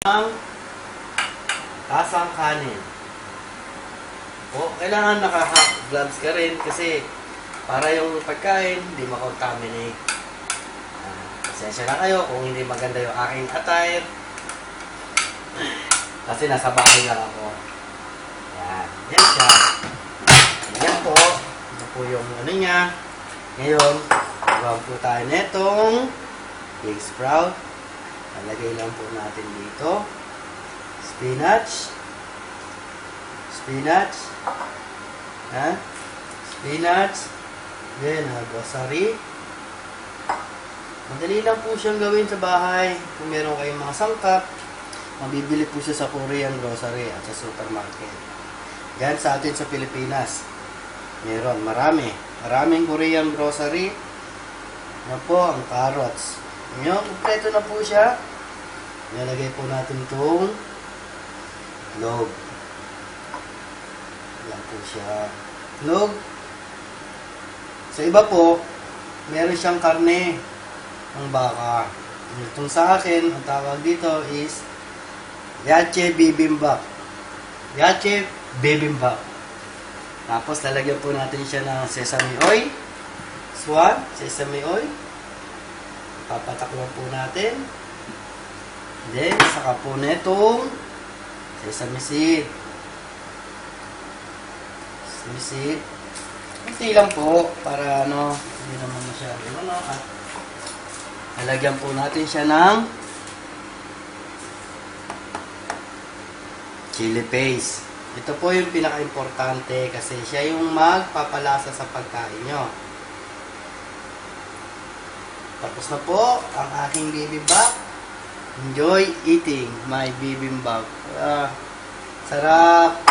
Ang tasang kanin. O, kailangan naka-gloves ka rin kasi para yung pagkain hindi makontaminate. Pasensya na kayo kung hindi maganda yung aking attire. Kasi nasa bahay lang ako. Yan. Yan siya. Yan po. Ito po yung ano niya. Ngayon, gawin po tayo netong pig sprout. Nalagay lang po natin dito. Spinach. Spinach. Ha? Spinach. Then, grocery. Madali lang po siyang gawin sa bahay. Kung meron kayong mga sangkap, mabibili po siya sa Korean grocery at sa supermarket. Yan sa atin sa Pilipinas. Meron, marami. Maraming Korean grocery. Yan po ang carrots. Ngayon, kompleto na po siya. Nilagay po natin itong log. Yan po siya. Log. Sa iba po, meron siyang karne ng baka. Itong sa akin, ang tawag dito is yache bibimbap. Yache bibimbap. Tapos, lalagyan po natin siya ng sesame oil. Swan, sesame oil. Papataklan po natin. Then, saka po netong sesame seed. Sesame seed. Kunti lang po para hindi naman masyado at lalagyan po natin siya ng chili paste. Ito po yung pinaka-importante kasi siya yung magpapalasa sa pagkain nyo. Tapos na po ang aking bibimbap. Enjoy eating my bibimbap. Sarap!